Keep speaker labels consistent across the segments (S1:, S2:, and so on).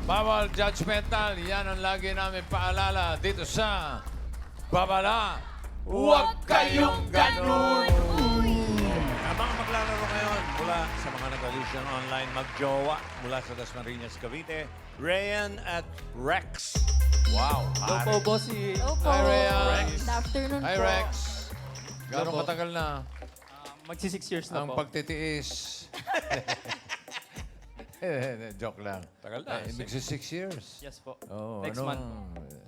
S1: Bawal judgmental. Yan ang lagi namin paalala dito sa Babala. Huwag kayong ganun!
S2: Ang mga maglalaro ngayon mula sa mga nag-audition online magjowa mula sa Dasmariñas, Cavite, Ryan at Rex. Wow.
S3: Hello po, bossy.
S4: Opo.
S1: Hi, Rhea.
S4: Good afternoon
S1: Hi,
S4: po.
S1: Rex. Gano'ng
S3: Opo.
S1: katagal na
S3: Magsi 6 years na
S1: ang
S3: po.
S1: pagtitiis? Joke lang.
S2: Tagal na.
S1: Magsi 6 years.
S3: Yes po.
S1: Oh,
S3: Next month.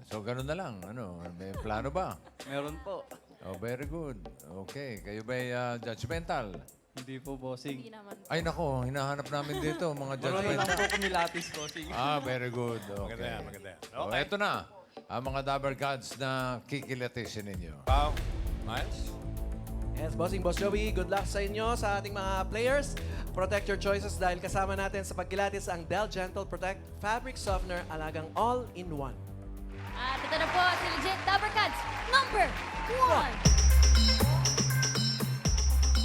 S1: So, ganun na lang. May plano ba?
S3: Meron po.
S1: Oh, very good. Okay. Kayo ba'y judgmental?
S3: Hindi po, bossing.
S4: Hindi naman.
S1: Ay, nako. Hinahanap namin dito, mga
S3: Marunong lang
S1: judgmental.
S3: po kumilatis, bossing.
S1: Very good.
S2: Maganda
S1: Okay.
S2: yan, maganda yan.
S1: So,
S2: Okay.
S1: eto na. Ang mga Dabber Gods na kikilatisin ninyo.
S2: Pao, Miles?
S5: Yes, Bossing Boss Joey, good luck sa inyo, sa ating mga players. Protect your choices dahil kasama natin sa pagkilatis ang Del Gentle Protect Fabric Softener, alagang all-in-one.
S4: At ito na po si Legit Dabber Cats number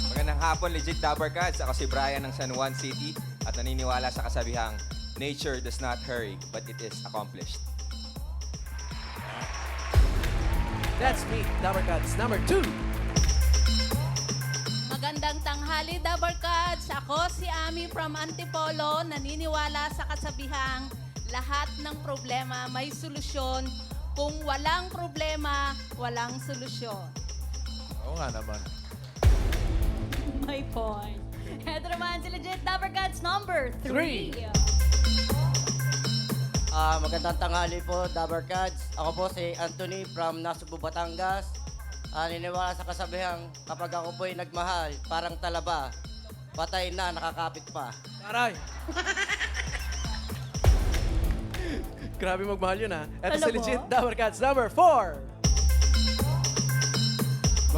S4: 1.
S6: Magandang hapon, Legit Dabber Cats. Ako si Brian ng San Juan City at naniniwala sa kasabihang, nature does not hurry, but it is accomplished.
S5: That's me, Dabber Cats number 2.
S7: Magandang tanghali, Dabber Cats. Ako si Ami from Antipolo. Naniniwala sa kasabihang lahat ng problema may solusyon. Kung walang problema, walang solusyon.
S1: Oo nga naman.
S4: My point. Ito naman si Legit Dabber Cats number 3.
S8: Magandang tanghali po, Dabber Cats. Ako po si Anthony from Nasugbu, Batangas. Niniwala sa kasabihang kapag ako po'y nagmahal, parang talaba, patay na, nakakapit pa.
S5: Taray! Grabe magmahal yun, ha? Ito si
S4: Alam mo?
S5: Legit Dabber Cats number 4.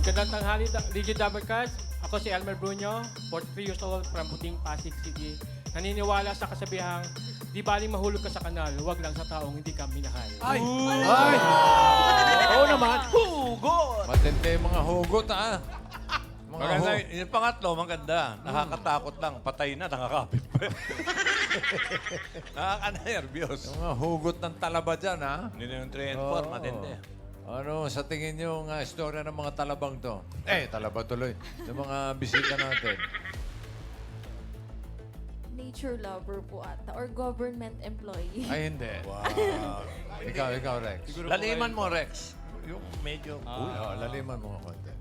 S9: Magandang tanghali, Legit Dabber Cats. Ako si Elmer Bruno, 43 years old from Buting, Pasig City. Naniniwala sa kasabihang, di baling mahulog ka sa kanal, huwag lang sa taong hindi ka minahal.
S5: Ay!
S1: Ay!
S5: Oo naman!
S1: Matindi yung mga hugot, ha? Mga
S2: Maganda.
S1: hugot.
S2: Yung pangatlo, maganda. Nakakatakot lang. Patay na, nakakapit pa. Nakaka-nervyos.
S1: Yung mga hugot ng talaba dyan, ha?
S2: Hindi na yung 3 and 4,
S1: Oo.
S2: matindi.
S1: Ano, sa tingin nyo nga istorya ng mga talabang to? Talaba tuloy. Yung mga bisita natin.
S4: Nature lover po ata or government employee.
S1: Ay, hindi.
S2: Wow.
S1: Ikaw, Rex.
S2: Laliman mo, Rex. Yung medyo...
S1: Laliman mo nga konti.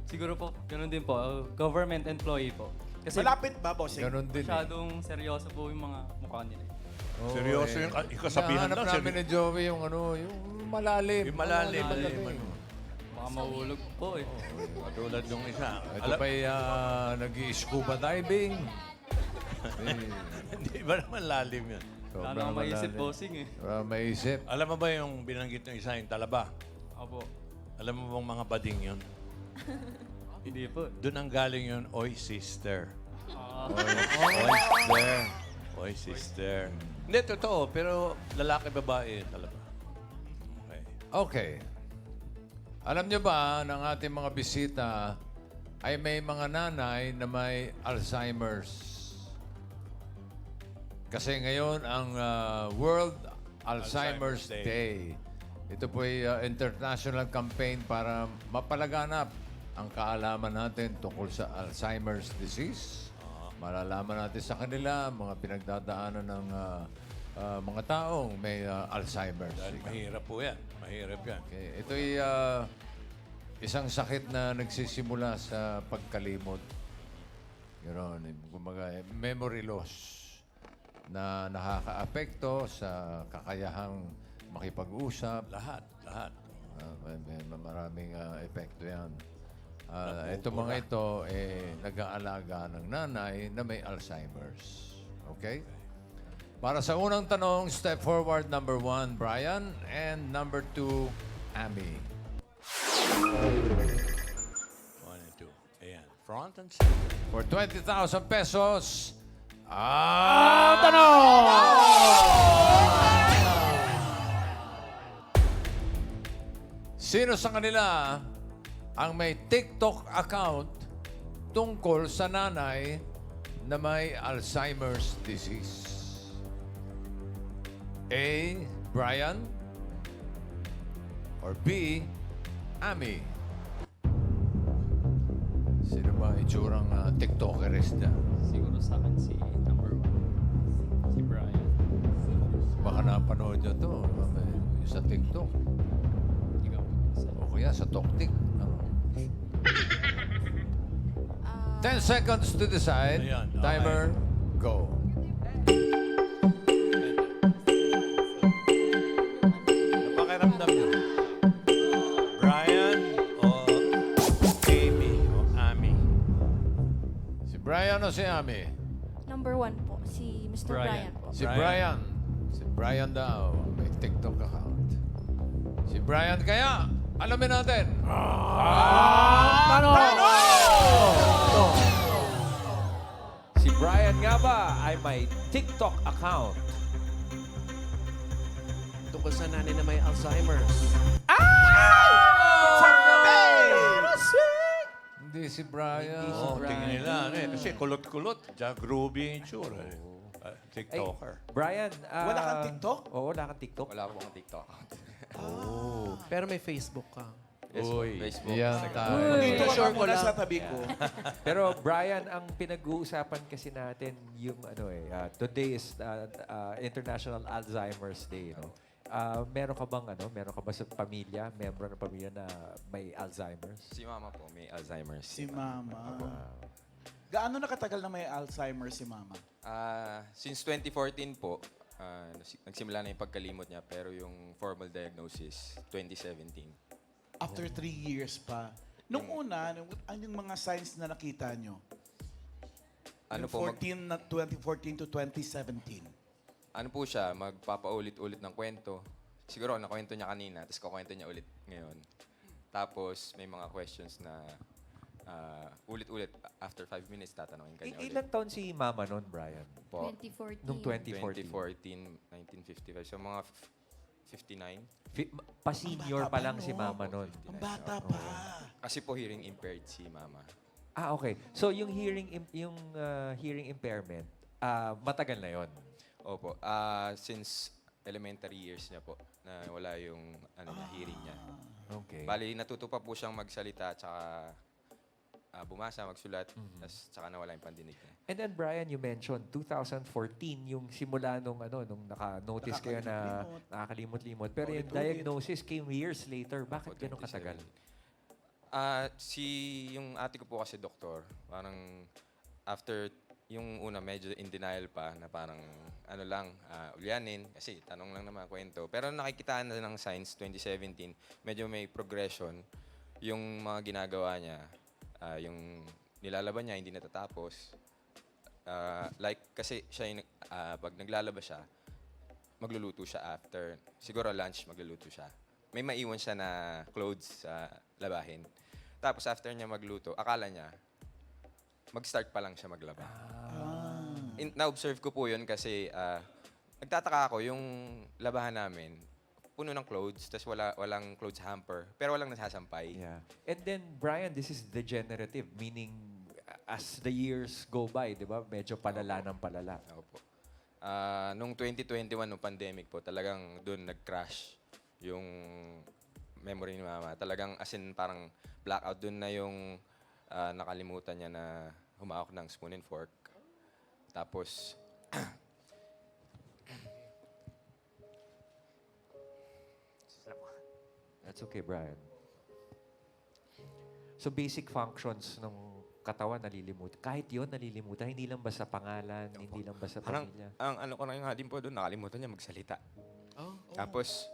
S3: Siguro po, ganun din po. Government employee po. Kasi
S10: Malapit ba, bossing?
S1: Ganon din, eh.
S3: masyadong seryoso po yung mga mukha nila.
S1: Oo,
S2: Seryoso yung kasabihan
S1: hinahanap
S2: daw,
S1: namin ni Joey yung ano, yung malalim.
S2: Yung malalim.
S3: Baka mahulog po eh.
S2: Katulad yung isa.
S1: Ito pa'y nag-i-scuba diving.
S2: Hindi ba naman lalim yan?
S3: Wala na akong maisip, bossing eh.
S1: Maisip.
S2: Alam mo ba yung binanggit ng isa, yung talaba?
S3: Opo.
S2: Alam mo bang mga bading yun?
S3: Hindi po.
S2: Doon ang galing yun, oy sister.
S1: Oy,
S2: Sister. Oy sister. Hindi, totoo. Pero lalaki, babae, talaba. Okay.
S1: Okay. Alam nyo ba ng ating mga bisita ay may mga nanay na may Alzheimer's? Kasi ngayon ang World Alzheimer's
S2: Alzheimer's
S1: Day. Ito po ay international campaign para mapalaganap ang kaalaman natin tungkol sa Alzheimer's disease. Malalaman natin sa kanila mga pinagdadaanan ng mga taong may Alzheimer's.
S2: Dahil mahirap po yan. Mahirap yan.
S1: Okay. Ito'y isang sakit na nagsisimula sa pagkalimot. Yun, kumbaga, memory loss na nakakaapekto sa kakayahang makipag-usap.
S2: Lahat.
S1: May maraming epekto yan. Ito mga ito, nag-aalaga ng nanay na may Alzheimer's. Okay? Para sa unang tanong, step forward number 1, Brian, and number 2, Amy.
S2: 1 and 2. Ayan. Front and center.
S1: For 20,000 pesos, sino sa kanila ang may TikTok account tungkol sa nanay na may Alzheimer's disease? A. Brian or B. Ami? Sino ba itsurang TikTokeres niya?
S3: Siguro sa akin si number 1. Si Brian.
S1: Baka napanood niyo to yung sa TikTok.
S3: Ikaw.
S1: O kaya sa TokTik. Ano? 10 seconds to decide.
S2: Ayan, okay.
S1: Timer, go.
S2: Ano pakiramdam niyo? Brian o Amy o Ami?
S1: Si Brian o si Ami?
S10: Number 1 po, si Mr.
S3: Brian.
S10: Brian po.
S1: Si Brian. Si Brian daw. May TikTok account. Si Brian kaya? Alamin natin.
S11: Si Brian nga ba ay may TikTok account?
S5: Tungkol sa nanay na may Alzheimer's.
S1: Hindi si Brian.
S2: Oh, tingin nila. Kasi kulot-kulot. Jack Ruby yung itsura. TikToker.
S11: Brian,
S12: Wala kang TikTok?
S11: Oo, wala kang TikTok.
S6: Wala po akong TikTok account.
S5: Pero may Facebook ka.
S6: Yes, po. Facebook.
S1: Yan
S6: Instagram.
S1: tayo.
S12: Dito ka
S5: Sure ko
S12: muna
S5: lang.
S12: sa tabi ko.
S11: Pero Brian, ang pinag-uusapan kasi natin yung today is International Alzheimer's Day, no? Meron ka ba sa pamilya, member ng pamilya na may Alzheimer's?
S6: Si mama po, may Alzheimer's.
S12: Si Mama. Gaano nakatagal na may Alzheimer si Mama?
S6: Since 2014 po, nagsimula na yung pagkalimot niya, pero yung formal diagnosis, 2017.
S12: After 3 years pa. Nung una, anong mga signs na nakita nyo?
S6: Ano
S12: Yung
S6: po,
S12: 2014 to 2017.
S6: ano po siya, magpapaulit-ulit ng kwento. Siguro, nakwento niya kanina, tapos kukwento niya ulit ngayon. Tapos, may mga questions na ulit-ulit. After 5 minutes, tatanungin ka niya ulit.
S11: Ilang taon si Mama noon, Brian?
S6: Po,
S10: 2014.
S11: Nung 2014.
S6: 2014, 1955. So, mga 59.
S11: Pa-senior pa lang si Mama noon.
S12: Ang bata pa.
S6: Kasi po, hearing impaired si mama.
S11: Okay. So yung hearing impairment, matagal na 'yon.
S6: Opo. Since elementary years niya po, na wala yung hearing niya.
S11: Okay.
S6: Bali, natuto pa po siyang magsalita, tsaka bumasa, magsulat, tsaka nawala yung pandinig niya.
S11: And then Brian, you mentioned 2014 yung simula nung naka-notice kayo na nakakalimot-limot. Pero yung diagnosis came years later. Bakit ganun katagal?
S6: Yung ate ko po kasi doktor, parang after yung una medyo in denial pa na parang ulyanin kasi tanong lang naman kwento. Pero nakikitaan na ng signs 2017, medyo may progression yung mga ginagawa niya. Yung nilalaban niya hindi natatapos. Kasi siya pag naglalaba siya, magluluto siya after. Siguro lunch, magluluto siya. May maiwan siya na clothes sa labahin. Tapos after niya magluto, akala niya, mag-start pa lang siya maglaba. Na-observe ko po yun kasi nagtataka ako, yung labahan namin, puno ng clothes, tapos walang clothes hamper, pero walang nasasampay.
S11: Yeah. And then, Brian, this is degenerative, meaning as the years go by, di ba, medyo palala ng palala.
S6: Opo. Nung 2021, nung pandemic po, talagang doon nag-crash yung memory ni mama. Talagang as in parang blackout. Doon na yung nakalimutan niya na humawak ng spoon and fork. Tapos,
S11: That's okay, Brian. So basic functions ng katawan nalilimutan. Kahit yun nalilimutan, hindi lang ba sa pangalan, hindi lang ba sa
S6: parang,
S11: pamilya.
S6: ang ano ko na nga din po doon, nakalimutan niya magsalita. Tapos,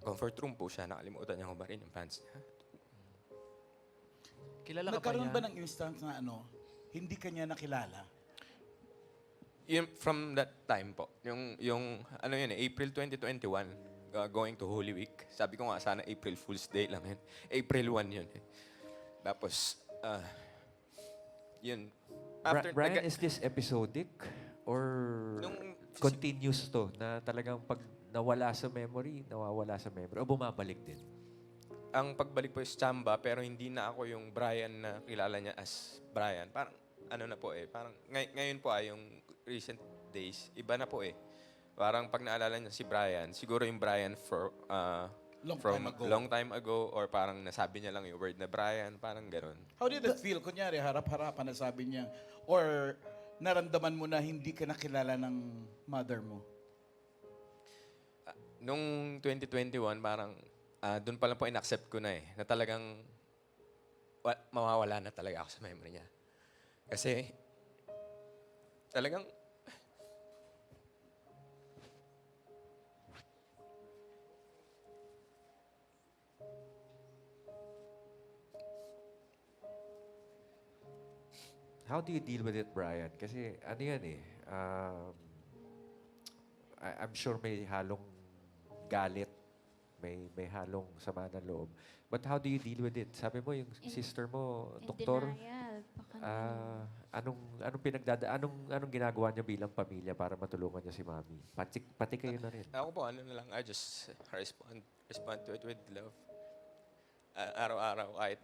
S6: comfort room po siya, nakalimutan niya hubarin yung pants niya.
S5: Kilala ka pa
S12: Nagkaroon
S5: niya?
S12: ba ng instance na hindi kanya nakilala?
S6: From that time po, yung April 2021, going to Holy Week. Sabi ko nga, sana April Fool's Day lang yun. April 1 yun. Tapos, yun.
S11: Brian, is this episodic? Or continuous to? Na talagang pag nawawala sa memory? O bumabalik din?
S6: Ang pagbalik po is Chamba, pero hindi na ako yung Brian na kilala niya as Brian. Parang, na po parang, ngayon po yung recent days, iba na po eh. Parang pag naalala niya si Brian, siguro yung Brian from long time ago or parang nasabi niya lang yung word na Brian, parang gano'n.
S12: How did it feel? Kunyari, harap-harapan na sabi niya. Or naramdaman mo na hindi ka nakilala ng mother mo?
S6: Nung 2021, parang doon pa lang po in-accept ko na eh, na talagang mawawala na talaga ako sa memory niya. Kasi talagang
S11: How do you deal with it, Brian? Kasi ano yan eh, I'm sure may halong galit, may halong sama ng loob. But how do you deal with it? Sabi mo, yung sister mo, doktor,
S4: Denial. Baka
S11: anong ginagawa niyo bilang pamilya para matulungan niyo si Mami? Pati kayo na rin.
S6: ako po, ano na lang, I just respond to it with love. Araw-araw, kahit,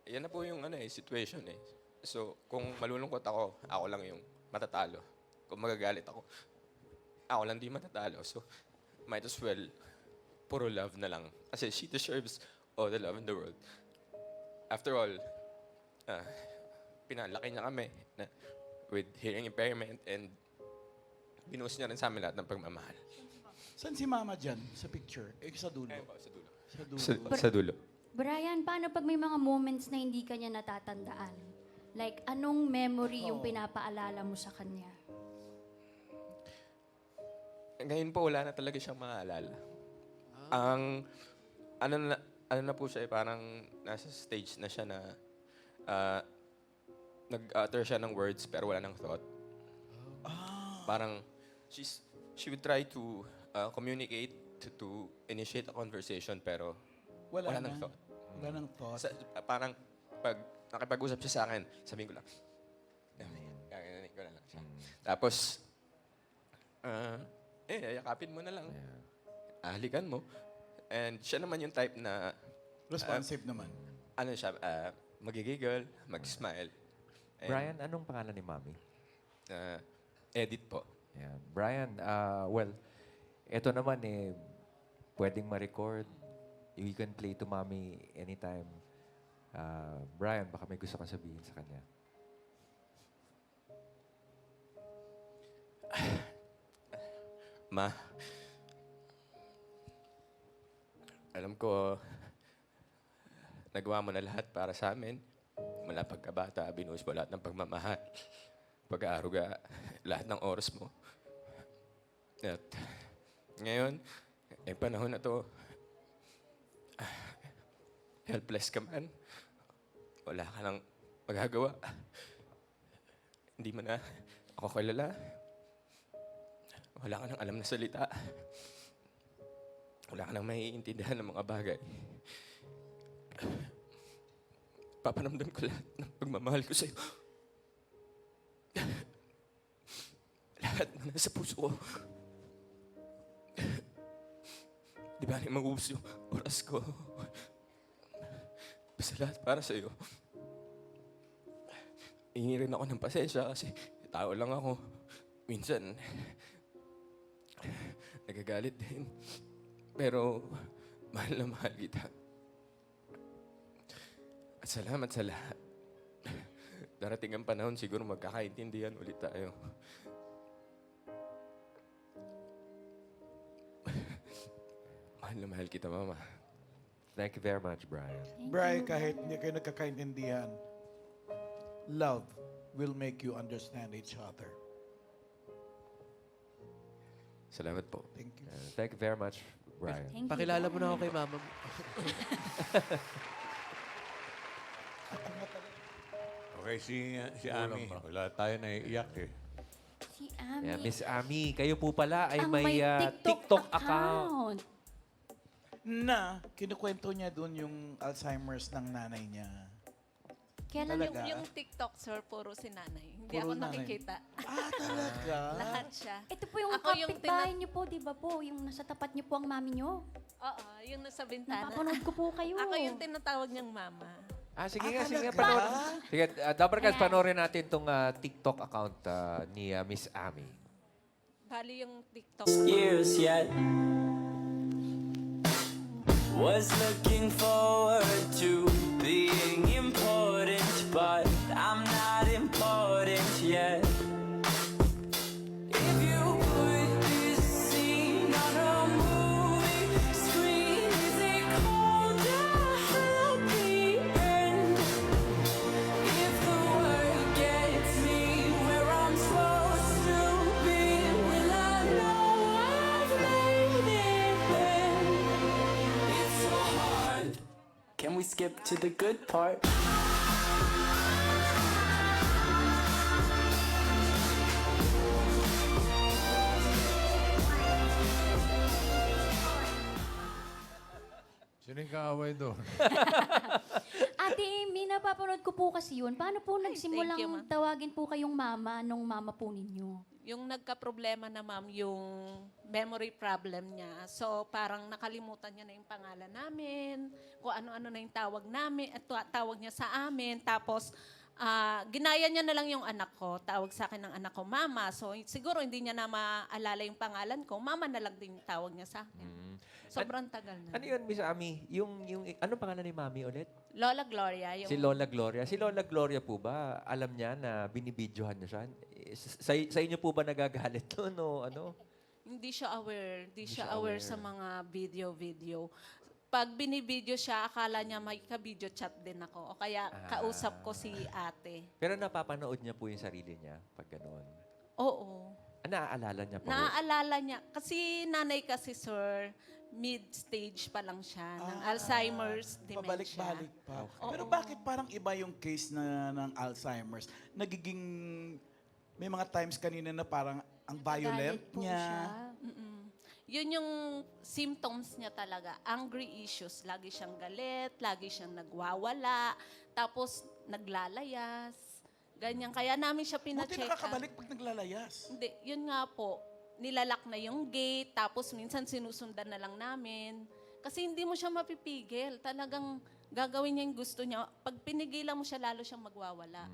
S6: yan na po yung situation eh. So, kung malulungkot ako lang yung matatalo. Kung magagalit ako lang di matatalo. So, might as well, puro love na lang. Kasi she deserves all the love in the world. After all, pinalaki niya kami with hearing impairment and binuhos niya rin sa amin lahat ng pagmamahal.
S12: Saan si Mama dyan sa picture? Sa dulo.
S6: Ayun po, sa dulo.
S12: Sa dulo.
S6: Sa dulo.
S4: Brian, paano pag may mga moments na hindi ka niya natatandaan? Like, anong memory yung pinapaalala mo sa kanya?
S6: Ngayon po, wala na talaga siyang maaalala. Ang, ano na po siya, parang nasa stage na siya na nag-utter siya ng words pero wala nang thought. Parang, she would try to communicate, to initiate a conversation pero wala nang thought.
S12: Wala nang thought.
S6: Parang, pag nakipag-usap siya sa akin, sabihin ko lang, gagawin ko na lang siya. Tapos, yakapin mo na lang. Halikan mo. And siya naman yung type na...
S12: Responsive naman.
S6: Ano siya, magigiggle, mag-smile. And,
S11: Brian, anong pangalan ni Mami?
S6: Edit po.
S11: Yan. Brian, well, eto naman eh, pwedeng ma-record. You can play to Mami anytime. Brian, baka may gusto kang sabihin sa kanya.
S6: Ma, alam ko, nagawa mo na lahat para sa amin. Mula pagkabata, binuhos mo lahat ng pagmamahal, pag-aaruga, lahat ng oras mo. At ngayon, panahon na to, helpless ka man. Wala ka nang magagawa. Hindi mo na ako kilala. Wala ka nang alam na salita. Wala ka nang maiintindihan ng mga bagay. Papanamdam ko lahat ng pagmamahal ko sa'yo. Lahat na nasa puso ko. Di ba maubos yung oras ko? Basta lahat para sa'yo. Hingi rin ako ng pasensya kasi tao lang ako. Minsan, nagagalit din. Pero, mahal na mahal kita. At salamat sa lahat. Darating ang panahon, siguro magkakaintindihan ulit tayo. Mahal na mahal kita, Mama.
S11: Thank you very much, Brian.
S12: Brian, kahit hindi kayo nagkakaintindihan, love will make you understand each other.
S6: Salamat po.
S12: Thank you.
S11: Thank you very much, Brian.
S4: Thank you,
S5: Pakilala mo na ako
S4: Brian.
S5: kay Mama mo.
S2: Okay, si Ami. Wala tayo naiiyak eh.
S4: Si Ami.
S11: Yeah, Miss Ami, kayo po pala ay
S4: ang
S11: may TikTok account.
S12: Na, kinukwento niya doon yung Alzheimer's ng nanay niya.
S4: Kailan
S12: Talaga?
S7: Yung TikTok, sir, puro si nanay. Hindi
S12: Puro
S7: ako
S12: nanay.
S7: nakikita.
S12: Talaga?
S7: Lahat siya.
S4: Ito po yung
S7: Ako yung
S4: kapitbahay niyo po, di ba po? Yung nasa tapat niyo po ang mami niyo.
S7: Oo, yung nasa bintana.
S4: Napapanood ko po kayo.
S7: Ako yung tinatawag niyang mama.
S11: Sige nga, sige nga.
S12: talaga?
S11: Panoorin. Sige, Dabber Cats,
S4: Ayan.
S11: panoorin natin itong TikTok account ni Miss Ami.
S7: Bali yung TikTok.
S13: Years yet. Was looking forward to being important, but I'm not important yet. If you put this scene on a movie screen, is it called a happy end? If the world gets me where I'm supposed to be, will I know I've made it then? It's so hard. Can we skip to the good part?
S1: Sino yung kaaway doon?
S4: Ate Amy, napapanood ko po kasi yun. Paano po
S7: thank you,
S4: nagsimulang
S7: ma'am.
S4: tawagin po kayong mama nung mama po ninyo?
S7: Yung nagka-problema na ma'am, yung memory problem niya. So, parang nakalimutan niya na yung pangalan namin, kung ano-ano na yung tawag namin, at tawag niya sa amin. Tapos, ginaya niya na lang yung anak ko. Tawag sa akin ng anak ko, mama. So, siguro hindi niya na maalala yung pangalan ko. Mama na lang din yung tawag niya sa akin. Sobrang tagal na.
S11: Ano yun, Miss Ami? Ano pangalan ni Mami ulit?
S7: Lola Gloria. Yung
S11: Si Lola Gloria. Si Lola Gloria po ba, alam niya na binibidyohan niya siya? Sa inyo po ba nagagalit doon o ano?
S7: Hindi siya aware. Hindi siya
S11: siya
S7: aware
S11: aware.
S7: sa mga video. Pag binibideo siya, akala niya may ka-video chat din ako. O kaya kausap ko si ate.
S11: Pero napapanood niya po yung sarili niya pag gano'n.
S7: Oo.
S11: Naaalala niya po.
S7: Naaalala niya. Kasi nanay kasi, sir, mid-stage pa lang siya ng Alzheimer's dementia.
S12: Pabalik-balik pa.
S7: Oo.
S12: Pero bakit parang iba yung case ng Alzheimer's? Nagiging, may mga times kanina na parang ang violent
S4: Galit po
S12: niya.
S4: siya.
S7: Yun yung symptoms niya talaga. Angry issues. Lagi siyang galit, lagi siyang nagwawala, tapos naglalayas. Ganyan. Kaya namin siya
S12: Buti
S7: pina-check up.
S12: nakakabalik pag naglalayas.
S7: Hindi, yun nga po. Nilalak na yung gate, tapos minsan sinusundan na lang namin. Kasi hindi mo siya mapipigil. Talagang gagawin niya yung gusto niya. Pag pinigilan mo siya, lalo siyang magwawala.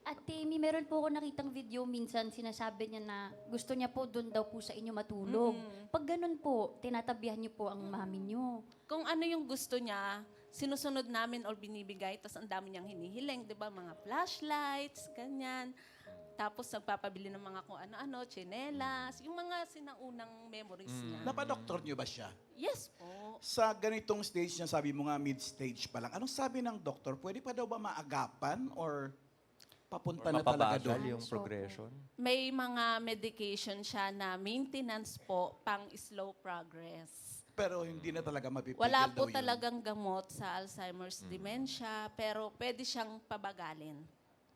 S4: Ate Amy, meron po ako nakitang video minsan, sinasabi niya na gusto niya po doon daw po sa inyo matulog. Pag ganun po, tinatabihan niyo po ang mami niyo.
S7: Kung ano yung gusto niya, sinusunod namin or binibigay, tapos ang dami niyang hinihiling, di ba? Mga flashlights, ganyan. Tapos nagpapabili ng mga kung ano-ano, tsinelas, yung mga sinaunang memories niya.
S12: Napadoktor niyo ba siya?
S7: Yes po.
S12: Sa ganitong stage niya, sabi mo nga mid-stage pa lang, anong sabi ng doktor? Pwede pa daw ba maagapan or papunta na talaga
S11: Mapabagal
S12: doon?
S11: yung progression.
S7: May mga medication siya na maintenance po pang slow progress.
S12: Pero hindi na talaga mapipigil
S7: Wala
S12: daw
S7: po
S12: yun.
S7: talagang gamot sa Alzheimer's dementia, pero pwede siyang pabagalin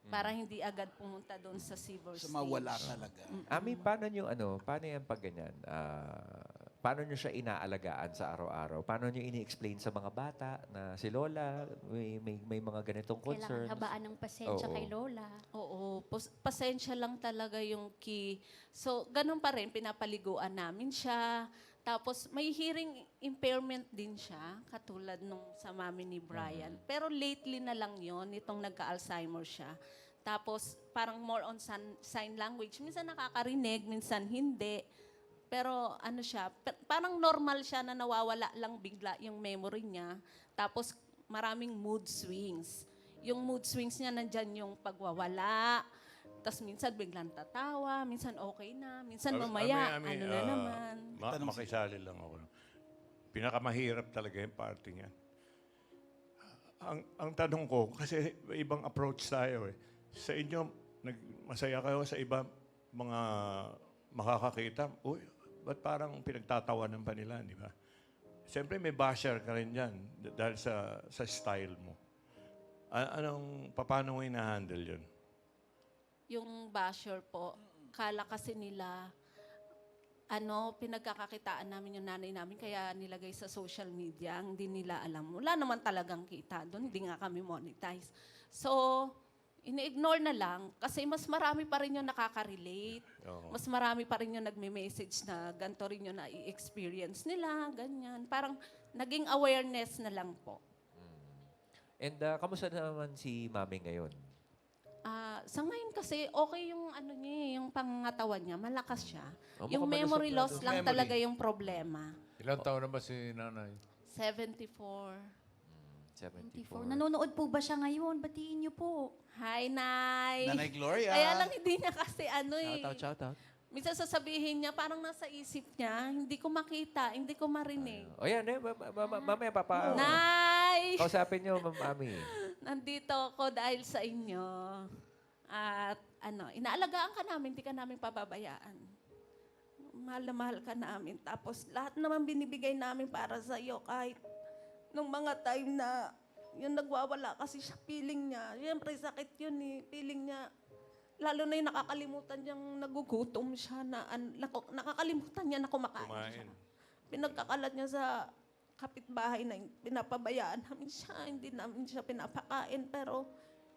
S7: para hindi agad pumunta doon sa severe
S12: So
S7: stage.
S12: mawala talaga.
S11: Ami, paano yan pag ganyan? Paano nyo siya inaalagaan sa araw-araw? Paano nyo ini-explain sa mga bata na si Lola may mga ganitong concerns?
S4: Kailangan habaan ng pasensya
S11: Oo.
S4: kay Lola.
S7: Oo, pasensya lang talaga yung key. So, ganun pa rin, pinapaliguan namin siya. Tapos, may hearing impairment din siya, katulad nung sa mami ni Brian. Pero lately na lang yon itong nagka-Alzheimer siya. Tapos, parang more on sign language. Minsan nakakarinig, minsan hindi. Pero ano siya, parang normal siya na nawawala lang bigla yung memory niya. Tapos, maraming mood swings. Yung mood swings niya, nandyan yung pagwawala. Tapos minsan biglang tatawa, minsan okay na, minsan mamaya, ano na naman.
S2: Makisali lang ako. Pinakamahirap talaga yung party niya. Ang tanong ko, kasi ibang approach tayo eh. Sa inyo, masaya kayo sa iba mga makakakita. Uy, ba't parang pinagtatawanan pa nila, di ba? Siyempre may basher ka rin dyan dahil sa style mo. Paano mo ina-handle yun?
S7: Yung basher po, kala kasi nila, pinagkakakitaan namin yung nanay namin, kaya nilagay sa social media, hindi nila alam. Wala naman talagang kita doon, hindi nga kami monetize. So, ini-ignore na lang kasi mas marami pa rin yung nakaka-relate.
S2: Oo.
S7: Mas marami pa rin yung nagme-message na ganito rin yung na-experience nila, ganyan. Parang naging awareness na lang po.
S11: And kamusta naman si Mami ngayon?
S7: Sa ngayon kasi, okay yung ano niya, yung pangangatawan niya, malakas siya.
S11: Oh,
S7: Yung
S11: mukhang
S7: memory
S11: malusog
S7: loss lang talaga yung problema.
S1: Ilang taon na ba si nanay?
S7: 74.
S11: 74.
S4: Nanonood po ba siya ngayon? Batiin niyo po.
S7: Hi, Nay!
S12: Nanay Gloria.
S7: Kaya lang hindi niya kasi ano eh.
S5: Shout out.
S7: Minsan sasabihin niya, parang nasa isip niya, hindi ko makita, hindi ko marinig.
S11: O yan, mamaya papa.
S7: Nay!
S11: Kausapin niyo, Mami.
S7: Nandito ako dahil sa inyo. At ano, inaalagaan ka namin, hindi ka namin pababayaan. Mahal na mahal ka namin. Tapos lahat naman binibigay namin para sa iyo kahit nung mga time na yung nagwawala kasi siya, feeling niya. Siyempre sakit yun eh, feeling niya. Lalo na yung nakakalimutan niyang nagugutom siya, nakakalimutan niya na kumakain siya. Pinagkakalat niya sa kapitbahay na pinapabayaan namin siya, hindi namin siya pinapakain, pero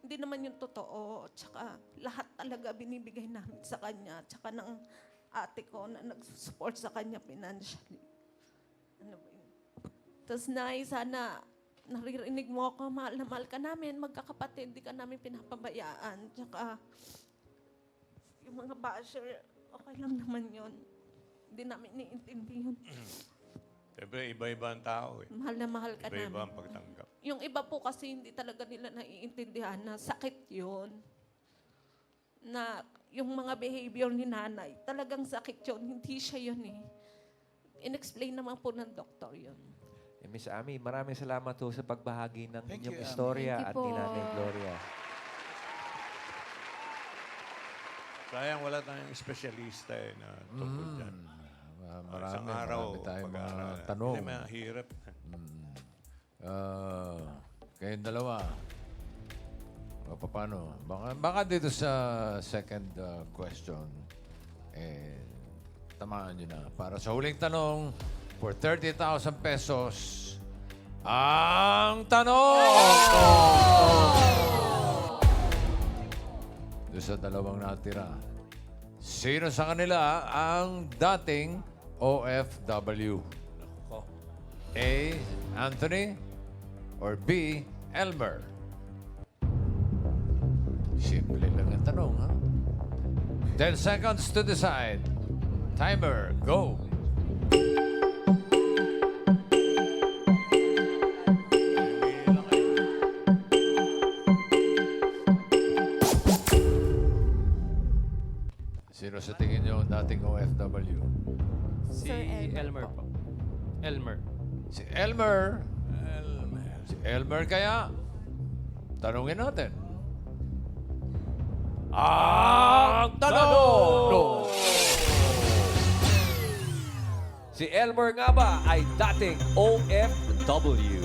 S7: hindi naman yung totoo. Tsaka lahat talaga binibigay namin sa kanya, tsaka ng ate ko na nag-support sa kanya financially. Ano ba yun? Tapos Nay, sana naririnig mo ako, mahal na mahal ka namin, magkakapatid, hindi ka namin pinapabayaan. Tsaka yung mga basher, okay lang naman yun. Hindi namin niintindi yun.
S2: Siyempre, iba-iba ang tao eh.
S7: Mahal na mahal ka
S2: Iba-iba
S7: namin.
S2: ang pagtanggap.
S7: Yung iba po kasi hindi talaga nila naiintindihan na sakit yun. Na yung mga behavior ni nanay, talagang sakit yun. Hindi siya yun eh. In-explain naman po ng doktor yun.
S11: Miss Ami, maraming salamat po sa pagbahagi ng
S12: Thank
S11: inyong
S12: you, Ami.
S11: istorya
S4: Thank you
S11: at
S4: po.
S11: ni Nanay Gloria.
S2: Sayang wala tayong espesyalista eh na tungkol dyan. Isang araw,
S1: marami tayong mga
S2: pag-aaralan.
S1: tanong.
S2: Hindi, mahirap.
S1: Kayong dalawa. O, paano? Baka dito sa second question, tamaan nyo na. Para sa huling tanong, for 30,000 pesos, ang tanong! Doon sa dalawang natira, sino sa kanila ang dating OFW? A. Anthony or B. Elmer? Simple lang ang tanong, ha? 10 seconds to decide. Timer, go! Sino sa tingin nyo ang dating OFW?
S3: Si Elmer po. Elmer.
S1: Si Elmer. Si Elmer kaya? Tanungin natin. Ang tanong!
S11: Si Elmer nga ba ay dating OFW?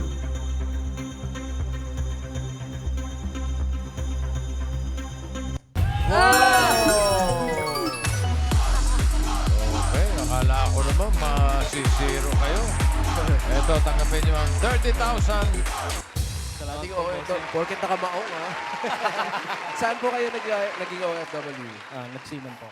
S1: Okay, akala ko naman masisiro kayo. Eto, tanggapin nyo ang 30,000.
S5: Dating OFW. Porket nakamaong, ha? Saan po kayo naging OFW?
S9: Nagsiman po.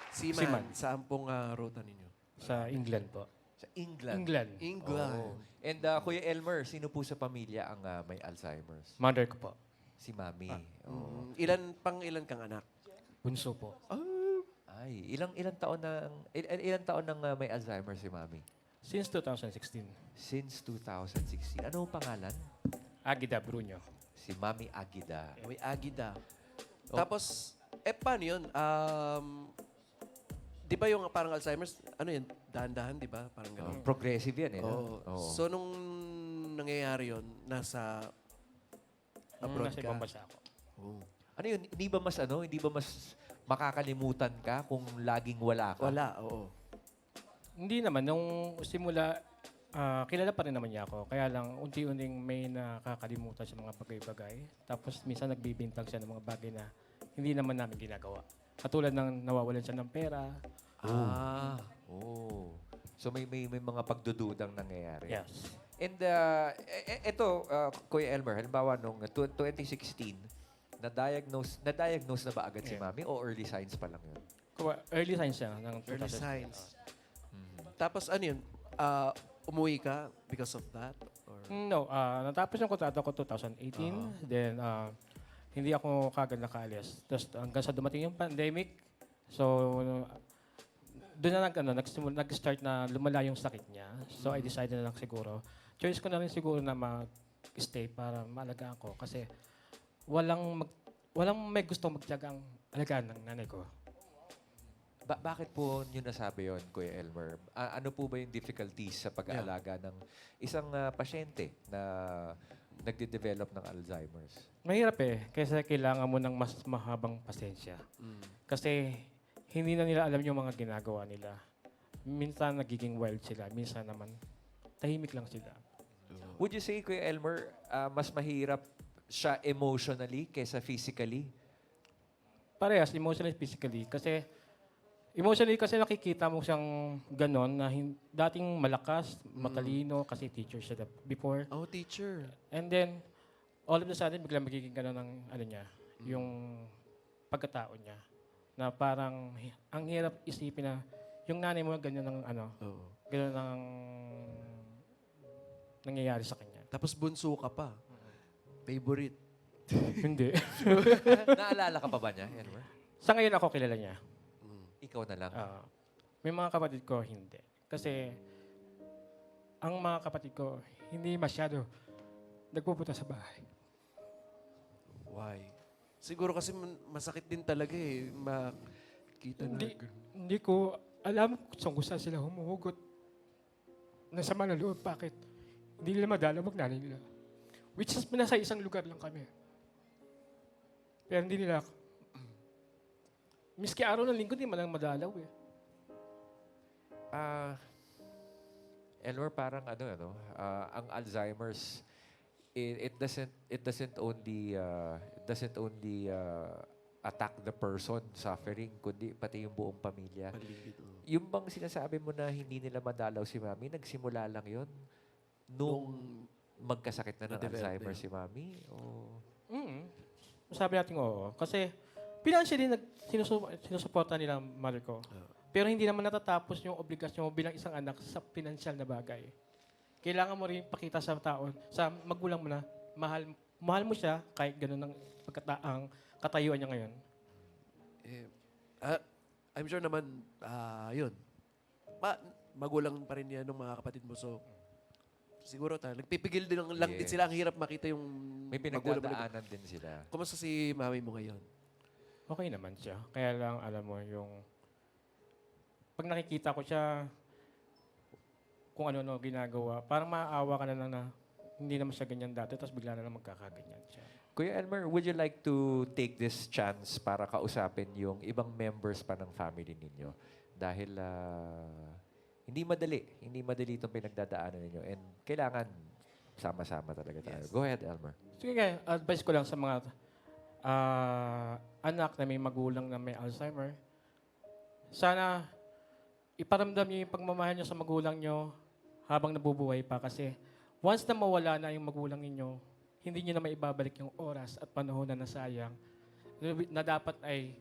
S5: Seaman. Saan pong ruta ninyo?
S9: Sa England po.
S11: Sa England.
S5: England.
S11: Oo. And Kuya Elmer, sino po sa pamilya ang may Alzheimer's?
S9: Mother ko po.
S11: Si Mami. Oo.
S5: Ilan kang anak?
S9: Bunso po.
S11: Ay, ilang taon nang may Alzheimer's si Mami?
S9: Since 2016.
S11: Since 2016. Ano ang pangalan?
S9: Agida Bruno.
S11: Si Mami Agida.
S5: May Agida.
S11: Oh.
S5: Tapos, paano yun? Di ba yung parang Alzheimer's, ano yun, dahan-dahan, di ba? Parang gano'n.
S11: Progressive yan, eh. no?
S5: Oo. So, nung nangyayari yun, nasa abroad
S9: Nasa
S5: ka?
S9: ibang bansa ako.
S11: Ano yun? Hindi ba mas makakalimutan ka kung laging wala ka?
S5: Wala, oo.
S9: Hindi naman. Nung simula, kilala pa rin naman niya ako. Kaya lang, unti-unting may nakakalimutan sa mga bagay-bagay. Tapos minsan nagbibintang siya ng mga bagay na hindi naman namin ginagawa. Katulad ng nawawalan siya ng pera.
S11: So may mga pagdududang nangyayari.
S9: Yes.
S11: And ito, Kuya Elmer, halimbawa nung 2016, na-diagnose na ba agad si Mami o early signs pa lang yun?
S9: Early signs siya ng
S5: Early
S9: 2000.
S5: signs. Tapos ano yun, umuwi ka because of that? Or?
S9: No, natapos yung kontrata ko 2018. Then, hindi ako kagad nakaalis. Tapos hanggang sa dumating yung pandemic, so doon na nag-start na lumala yung sakit niya. So I decided na lang siguro, choice ko na rin siguro na mag-stay para maalagaan ko. Kasi walang may gusto magtiyagang alagaan ng nanay ko.
S11: Bakit po nyo nasabi yon, Kuya Elmer? Ano po ba yung difficulties sa pag-aalaga ng isang pasyente na nagde-develop ng Alzheimer's?
S9: Mahirap kasi kailangan mo ng mas mahabang pasensya. Kasi hindi na nila alam yung mga ginagawa nila. Minsan nagiging wild sila, minsan naman tahimik lang sila.
S11: Would you say, Kuya Elmer, mas mahirap siya emotionally kaysa physically?
S9: Parehas, emotionally, physically. Kasi emotionally kasi nakikita mo siyang ganon na dating malakas, matalino, kasi teacher siya before.
S5: Oh, teacher.
S9: And then, all of a sudden, biglang magiging ganon ang niya, yung pagkatao niya. Na parang, ang hirap isipin na yung nanay mo ganyan ang ganyan ang nangyayari sa kanya.
S5: Tapos bunso ka pa. Favorite.
S9: Hindi.
S11: Naalala ka pa ba niya, Elmer?
S9: Sa ngayon ako kilala niya.
S11: Ikaw na lang.
S9: May mga kapatid ko, hindi. Kasi, ang mga kapatid ko, hindi masyado nagpupunta sa bahay.
S5: Why? Siguro kasi masakit din talaga makita na.
S9: Hindi ko alam kung saan sila humuhugot. Nasa ng loob, bakit? Hindi nila madala nanay nila. Which is, nasa isang lugar lang kami. Pero hindi nila, miski araw ng linggo, hindi man lang madalaw
S11: Elmer, parang ang Alzheimer's, it doesn't only attack the person suffering, kundi pati yung buong pamilya. Yung bang sinasabi mo na hindi nila madalaw si Mami, nagsimula lang yon nung magkasakit na ng Alzheimer si Mami?
S9: Sabi natin oo. Kasi financially, sinusuporta nila ang mother ko. Pero hindi naman natatapos yung obligasyon mo bilang isang anak sa financial na bagay. Kailangan mo rin pakita sa tao, sa magulang mo na mahal mo siya kahit gano'n ang katayuan niya ngayon.
S5: I'm sure naman, yun. Magulang pa rin yan ng mga kapatid mo. So, siguro nagpipigil din lang din sila. Ang hirap makita yung
S11: May
S5: magulang mo.
S11: pinagdadaanan din sila.
S5: Kumusta si mami mo ngayon?
S9: Okay naman siya. Kaya lang, alam mo, yung pag nakikita ko siya, kung ano-ano ginagawa, parang maaawa ka na lang na hindi naman siya ganyan dati, tapos bigla na lang magkakaganyan siya.
S11: Kuya Elmer, would you like to take this chance para kausapin yung ibang members pa ng family ninyo? Dahil hindi madali itong pinagdadaanan ninyo. And kailangan sama-sama talaga tayo. Go ahead, Elmer.
S9: Sige nga, advice ko lang sa mga anak na may magulang na may Alzheimer, sana iparamdam niyo yung pagmamahal niyo sa magulang niyo habang nabubuhay pa. Kasi once na mawala na yung magulang ninyo, hindi niyo na maibabalik yung oras at panahon na nasayang na dapat ay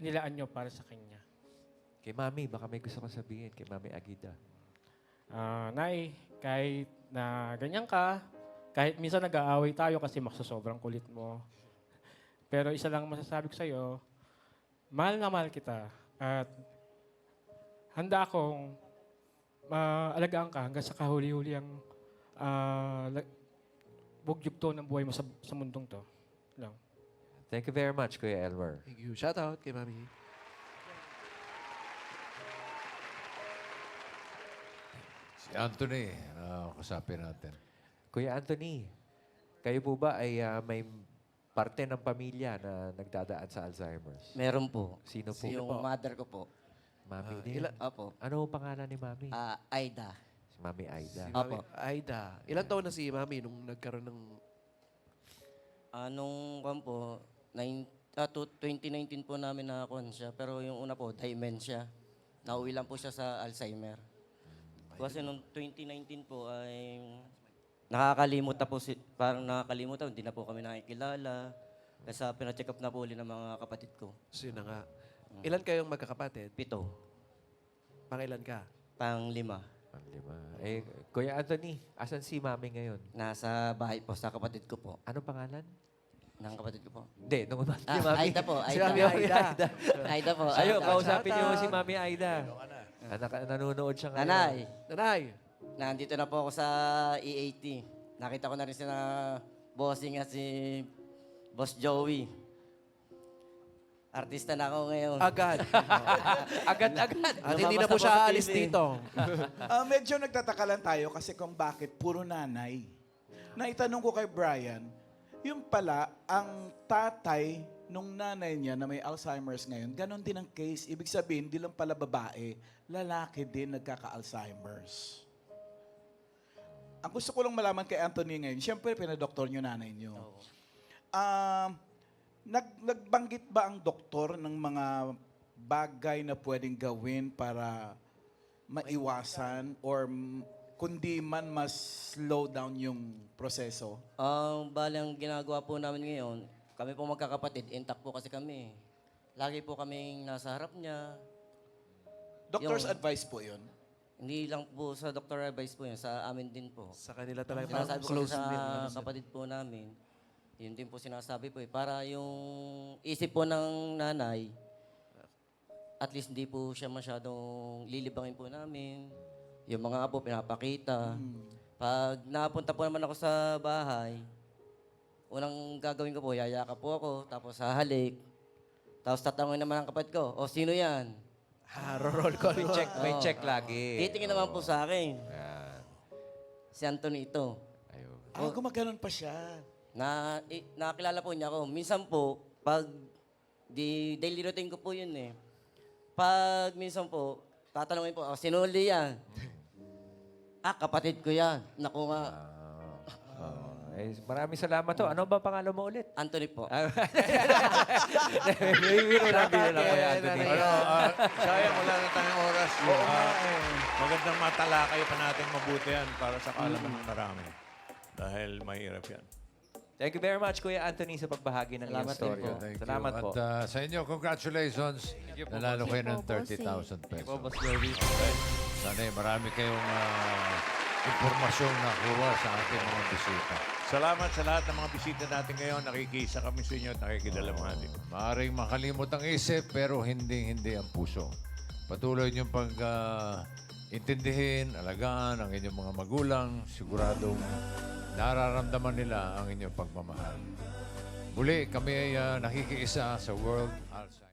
S9: inilaan niyo para sa kanya.
S11: Kay Mami, baka may gusto kong sabihin. Kay Mami Agida.
S9: Nay, kahit na ganyan ka, kahit minsan nag-aaway tayo kasi sobrang kulit mo. Pero isa lang masasabi ko sa'yo, mahal na mahal kita. At handa akong alagaan ka hanggang sa kahuli-huli ang bugyugto ng buhay mo sa mundong to. Lang.
S11: Thank you very much, Kuya Elmer.
S5: Thank you. Shout out kay mami.
S1: Si Anthony, kusapin natin.
S11: Kuya Anthony, kayo po ba ay may parte ng pamilya na nagdadaan sa Alzheimer's?
S8: Meron po.
S11: Sino po?
S8: Yung mother ko po.
S11: Mami din?
S8: Opo.
S11: Ano ang pangalan ni Mami?
S8: Aida.
S11: Si Mami Aida.
S5: Si
S8: Opo.
S5: Mami Aida. Ilan taon na si mami nung nagkaroon ng...
S8: Nung 2019 po namin nakakuha siya. Pero yung una po, dementia. Nauwi lang po siya sa Alzheimer. Kasi nung 2019 po ay nakakalimot na po, parang nakakalimot na, hindi na po kami nakikilala. Kasi pina-check up na po ulit ng mga kapatid ko.
S5: So yun na nga. Ilan kayong magkakapatid?
S8: 7.
S5: Pangilan ka?
S8: Pang 5.
S11: Ang 5. Eh, Kuya Anthony, asan si Mami ngayon?
S8: Nasa bahay po, sa kapatid ko po.
S11: Ano pangalan?
S8: Ng kapatid ko po.
S11: Hindi, nung si
S8: Ah,
S11: Mami.
S8: Aida po,
S11: Si
S8: Aida.
S11: Mami Aida.
S8: Aida po.
S11: Ayun,
S8: Aida.
S11: kausapin niyo si Mami Aida. Nanonood siya ngayon.
S8: Nanay,
S5: Nanay,
S8: nandito na po ako sa EAT. Nakita ko na rin sila bossing at si Boss Joey. Artista na ako ngayon.
S5: agad.
S11: Agad-agad.
S5: At hindi na
S8: Lumabas
S5: po siya
S8: na po sa
S5: aalis
S8: TV.
S5: dito.
S12: Medyo nagtataka lang tayo kasi kung bakit puro nanay. Naitanong ko kay Brian, yung pala, ang tatay nung nanay niya na may Alzheimer's ngayon, ganon din ang case. Ibig sabihin, di lang pala babae, lalaki din nagkaka-Alzheimer's. Ang gusto ko lang malaman kay Anthony ngayon, siyempre pinadoktor niyo nanay niyo. Nagbanggit ba ang doktor ng mga bagay na pwedeng gawin para maiwasan or kundi man mas slow down yung proseso?
S8: Bali, ang ginagawa po namin ngayon, kami po magkakapatid, intact po kasi kami. Lagi po kaming nasa harap niya.
S12: Doctor's
S8: Yung-
S12: advice po yun.
S8: Hindi lang po sa doctor advice po yun, sa amin din po.
S5: Sa kanila talaga
S8: Sinasabi ko
S5: close
S8: sa
S5: din.
S8: kapatid po namin, yun din po sinasabi po eh. Para yung isip po ng nanay, at least hindi po siya masyadong lilibangin po namin. Yung mga apo, pinapakita. Pag napunta po naman ako sa bahay, unang gagawin ko po, yayakap po ako, tapos hahalik. Tapos tatanungin naman ang kapatid ko, o sino yan?
S5: Roll call.
S11: May check lagi.
S8: Titingin naman po sa akin,
S11: Yan.
S8: si Anthony ito.
S11: Ayun.
S12: Gumaganon pa siya.
S8: Nakakilala po niya ako. Minsan po, pag daily routine ko po yun eh. Pag minsan po, tatanungin po, sino uli yan? Kapatid ko yan. Naku nga,
S11: Maraming salamat to. Ano ba pangalan mo ulit?
S8: Anthony po.
S11: Biro lang Kuya Anthony.
S2: Sayang, wala na tayong oras. Magandang matalakay pa natin mabuti yan para sa kaalaman ng marami. Dahil mahirap yan.
S11: Thank you very much, Kuya Anthony, sa pagbahagi ng iyong
S8: Salamat din
S11: story.
S8: po.
S1: Thank you.
S11: Salamat po.
S1: At sa inyo, congratulations. Nanalo kayo ng 30,000 pesos.
S3: Boss Joey.
S1: Sana marami kayong impormasyong nakuha sa ating mga bisita.
S2: Salamat sa lahat ng mga bisita natin ngayon. Nakikisa kami sa inyo at nakikidalamhati.
S1: Maaring makalimot ang isip, pero hindi ang puso. Patuloy niyong intindihin, alagaan ang inyong mga magulang. Siguradong nararamdaman nila ang inyong pagmamahal. Muli, kami ay nakikiisa sa World Alzheimer's.